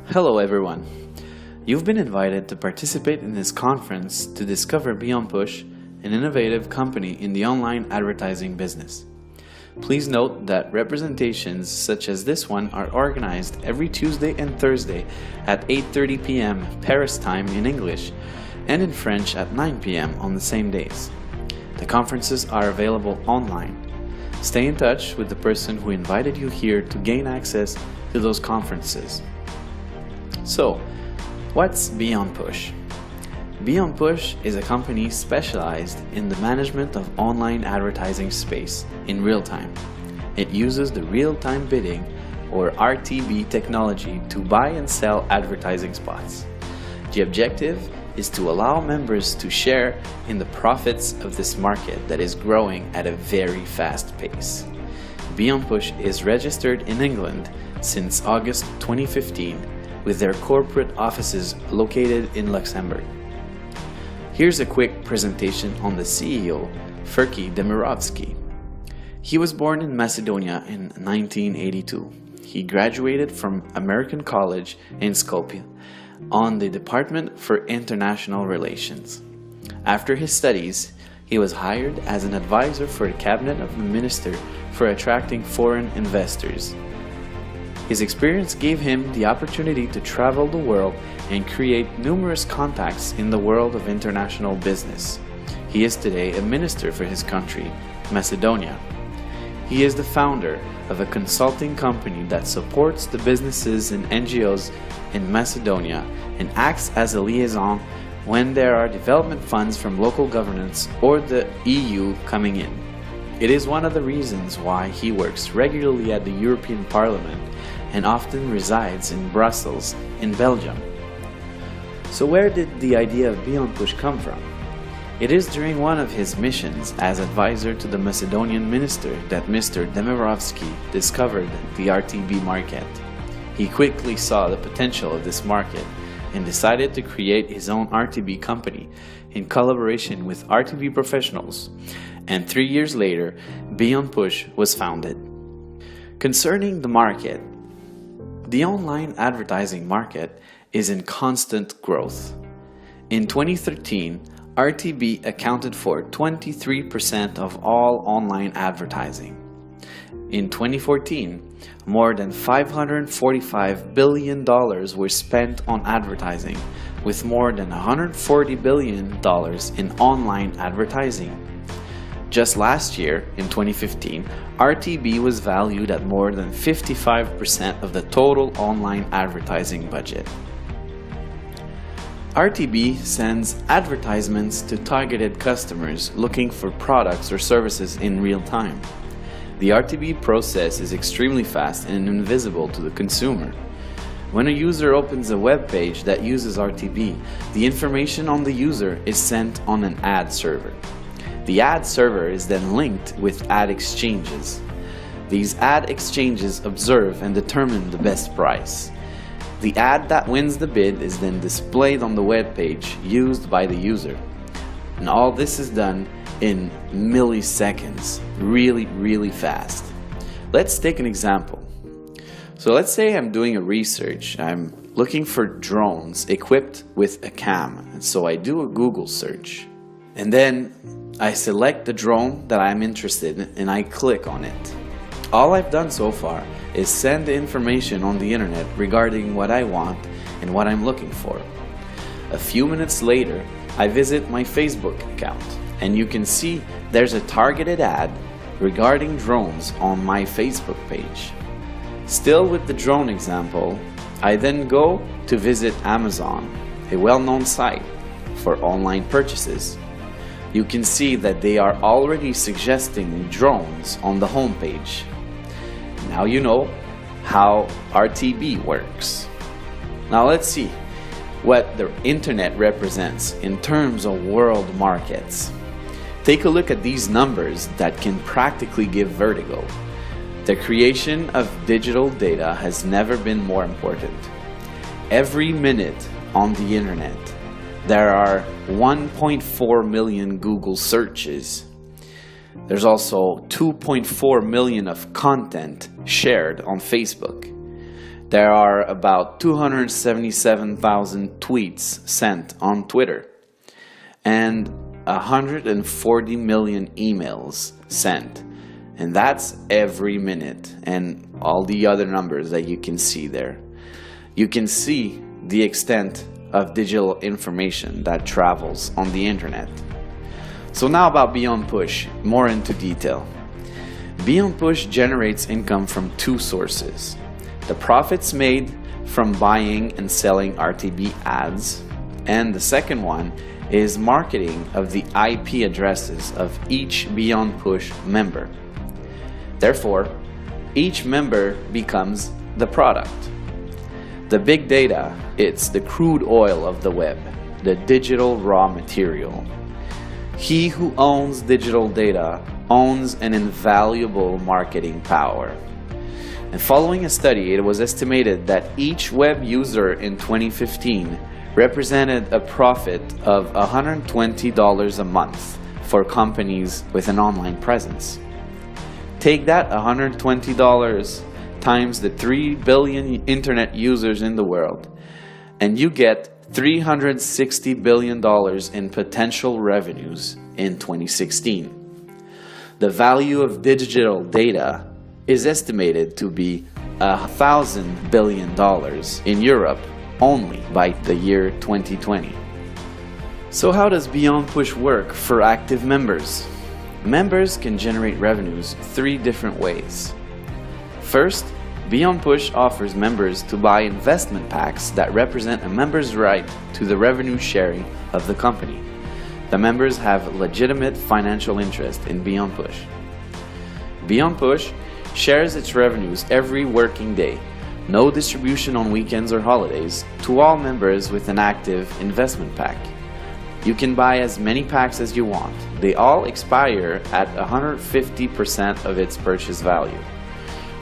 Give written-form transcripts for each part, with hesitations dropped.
Hello everyone. You've been invited to participate in this conference to discover Beonpush, an innovative company in the online advertising business. Please note that representations such as this one are organized every Tuesday and Thursday at 8:30 p.m. Paris time in English and in French at 9 p.m. on the same days. The conferences are available online. Stay in touch with the person who invited you here to gain access to those conferences. So, what's Beonpush? Beonpush is a company specialized in the management of online advertising space in real time. It uses the real-time bidding or RTB technology to buy and sell advertising spots. The objective is to allow members to share in the profits of this market that is growing at a very fast pace. Beonpush is registered in England since August 2015 with their corporate offices located in Luxembourg. Here's a quick presentation on the CEO, Ferki Demirovski. He was born in Macedonia in 1982. He graduated from American College in Skopje on the Department for International Relations. After his studies, he was hired as an advisor for the Cabinet of the Minister for attracting foreign investors. His experience gave him the opportunity to travel the world and create numerous contacts in the world of international business. He is today a minister for his country, Macedonia. He is the founder of a consulting company that supports the businesses and NGOs in Macedonia and acts as a liaison when there are development funds from local governments or the EU coming in. It is one of the reasons why he works regularly at the European Parliament and often resides in Brussels, in Belgium. So where did the idea of Beonpush come from? It is during one of his missions as advisor to the Macedonian minister that Mr. Demirovski discovered the RTB market. He quickly saw the potential of this market and decided to create his own RTB company in collaboration with RTB professionals. And 3 years later, Beonpush was founded. Concerning the market, the online advertising market is in constant growth. In 2013, RTB accounted for 23% of all online advertising. In 2014, more than $545 billion were spent on advertising, with more than $140 billion in online advertising. Just last year, in 2015, RTB was valued at more than 55% of the total online advertising budget. RTB sends advertisements to targeted customers looking for products or services in real time. The RTB process is extremely fast and invisible to the consumer. When a user opens a web page that uses RTB, the information on the user is sent on an ad server. The ad server is then linked with ad exchanges. These ad exchanges observe and determine the best price. The ad that wins the bid is then displayed on the web page used by the user. And all this is done in milliseconds, really fast. Let's take an example. So let's say I'm doing a research. I'm looking for drones equipped with a cam. And so I do a Google search. And then I select the drone that I'm interested in and I click on it. All I've done so far is send the information on the internet regarding what I want and what I'm looking for. A few minutes later, I visit my Facebook account and you can see there's a targeted ad regarding drones on my Facebook page. Still with the drone example, I then go to visit Amazon, a well-known site for online purchases. You can see that they are already suggesting drones on the homepage. Now you know how RTB works. Now let's see what the internet represents in terms of world markets. Take a look at these numbers that can practically give vertigo. The creation of digital data has never been more important. Every minute on the internet, there are 1.4 million Google searches. There's also 2.4 million of content shared on Facebook. There are about 277,000 tweets sent on Twitter and 140 million emails sent. And that's every minute, and all the other numbers that you can see there. You can see the extent of digital information that travels on the internet. So now about Beonpush, more into detail. Beonpush generates income from two sources: the profits made from buying and selling RTB ads, and the second one is marketing of the IP addresses of each Beonpush member. Therefore, each member becomes the product. The big data, it's the crude oil of the web, the digital raw material. He who owns digital data owns an invaluable marketing power. And following a study, it was estimated that each web user in 2015 represented a profit of $120 a month for companies with an online presence. Take that $120 times the 3 billion internet users in the world, and you get $360 billion in potential revenues in 2016. The value of digital data is estimated to be $1,000 billion in Europe only by the year 2020. So how does Beonpush work for active members? Members can generate revenues 3 different ways. First, Beonpush offers members to buy investment packs that represent a member's right to the revenue sharing of the company. The members have legitimate financial interest in Beonpush. Beonpush shares its revenues every working day, no distribution on weekends or holidays, to all members with an active investment pack. You can buy as many packs as you want. They all expire at 150% of its purchase value.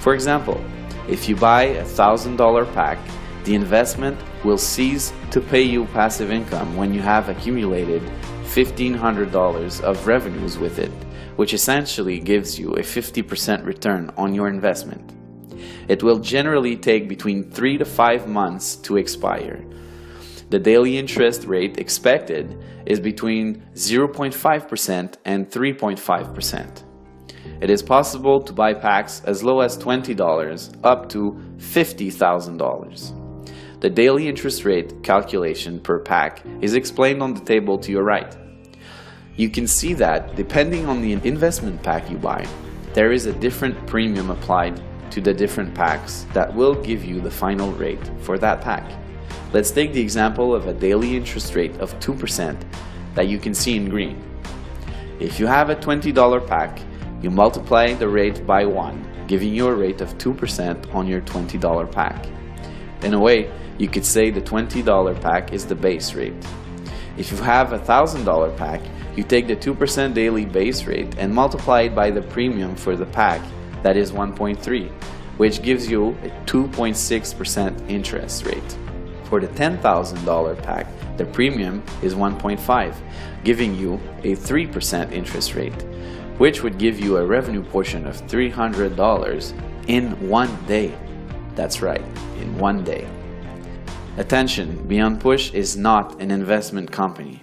For example, if you buy a $1,000 pack, the investment will cease to pay you passive income when you have accumulated $1,500 of revenues with it, which essentially gives you a 50% return on your investment. It will generally take between 3 to 5 months to expire. The daily interest rate expected is between 0.5% and 3.5%. It is possible to buy packs as low as $20 up to $50,000. The daily interest rate calculation per pack is explained on the table to your right. You can see that depending on the investment pack you buy, there is a different premium applied to the different packs that will give you the final rate for that pack. Let's take the example of a daily interest rate of 2% that you can see in green. If you have a $20 pack, you multiply the rate by 1, giving you a rate of 2% on your $20 pack. In a way, you could say the $20 pack is the base rate. If you have a $1,000 pack, you take the 2% daily base rate and multiply it by the premium for the pack, that is 1.3, which gives you a 2.6% interest rate. For the $10,000 pack, the premium is 1.5, giving you a 3% interest rate, which would give you a revenue portion of $300 in 1 day. That's right, in 1 day. Attention, Beonpush is not an investment company.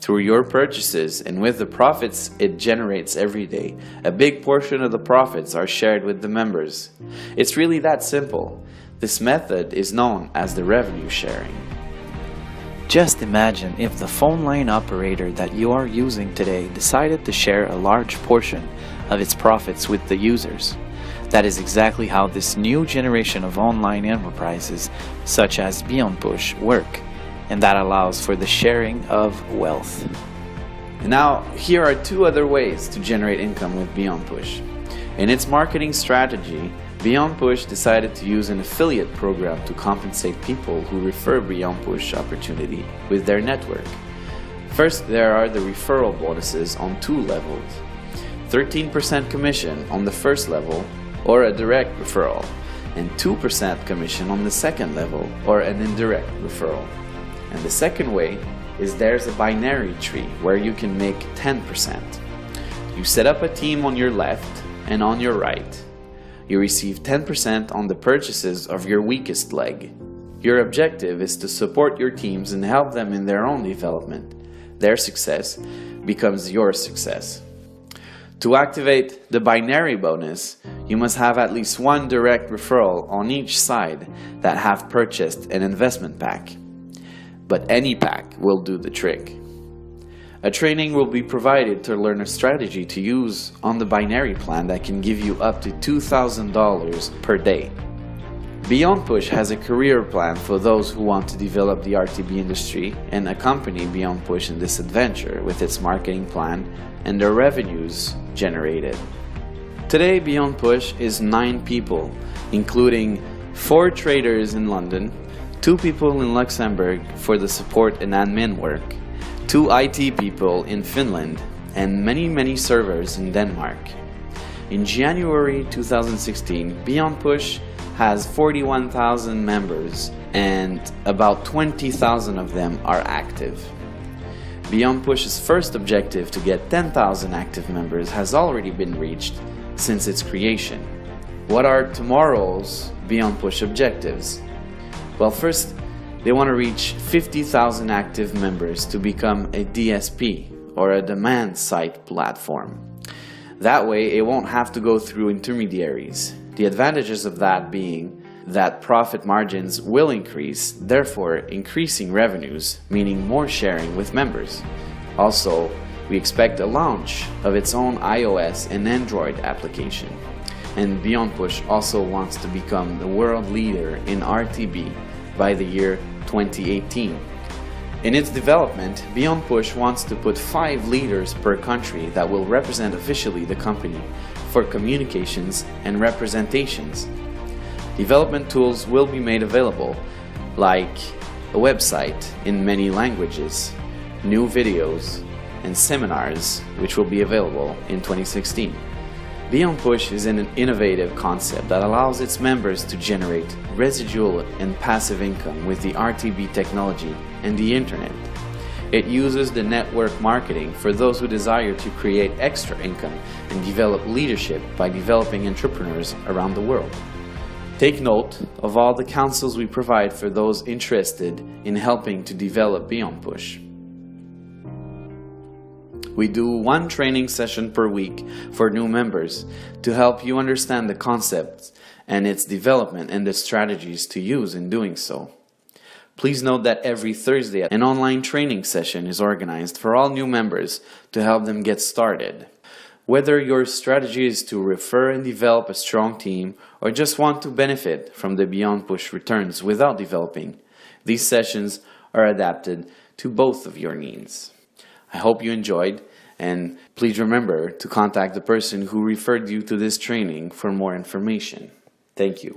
Through your purchases and with the profits it generates every day, a big portion of the profits are shared with the members. It's really that simple. This method is known as the revenue sharing. Just imagine if the phone line operator that you are using today decided to share a large portion of its profits with the users. That is exactly how this new generation of online enterprises, such as Beonpush, work, and that allows for the sharing of wealth. Now, here are 2 other ways to generate income with Beonpush. In its marketing strategy, Beonpush decided to use an affiliate program to compensate people who refer Beonpush opportunity with their network. First, there are the referral bonuses on 2 levels. 13% commission on the first level, or a direct referral, and 2% commission on the second level, or an indirect referral. And the second way is there's a binary tree where you can make 10%. You set up a team on your left and on your right. you receive 10% on the purchases of your weakest leg. Your objective is to support your teams and help them in their own development. Their success becomes your success. To activate the binary bonus, you must have at least one direct referral on each side that have purchased an investment pack. But any pack will do the trick. A training will be provided to learn a strategy to use on the binary plan that can give you up to $2,000 per day. Beonpush has a career plan for those who want to develop the RTB industry and accompany Beonpush in this adventure with its marketing plan and the revenues generated. Today, Beonpush is 9 people, including 4 traders in London, 2 people in Luxembourg for the support and admin work, 2 IT people in Finland, and many servers in Denmark. In January 2016, Beonpush has 41,000 members and about 20,000 of them are active. Beonpush's first objective to get 10,000 active members has already been reached since its creation. What are tomorrow's Beonpush objectives? Well, first, they want to reach 50,000 active members to become a DSP, or a demand side platform. That way, it won't have to go through intermediaries. The advantages of that being that profit margins will increase, therefore increasing revenues, meaning more sharing with members. Also, we expect a launch of its own iOS and Android application. And Beonpush also wants to become the world leader in RTB by the year 2018. In its development, Beonpush wants to put 5 leaders per country that will represent officially the company for communications and representations. Development tools will be made available, like a website in many languages, new videos, and seminars, which will be available in 2016. Beonpush is an innovative concept that allows its members to generate residual and passive income with the RTB technology and the internet. It uses the network marketing for those who desire to create extra income and develop leadership by developing entrepreneurs around the world. Take note of all the counsels we provide for those interested in helping to develop Beonpush. We do 1 training session per week for new members to help you understand the concepts and its development and the strategies to use in doing so. Please note that every Thursday an online training session is organized for all new members to help them get started. Whether your strategy is to refer and develop a strong team or just want to benefit from the Beonpush returns without developing, these sessions are adapted to both of your needs. I hope you enjoyed, and please remember to contact the person who referred you to this training for more information. Thank you.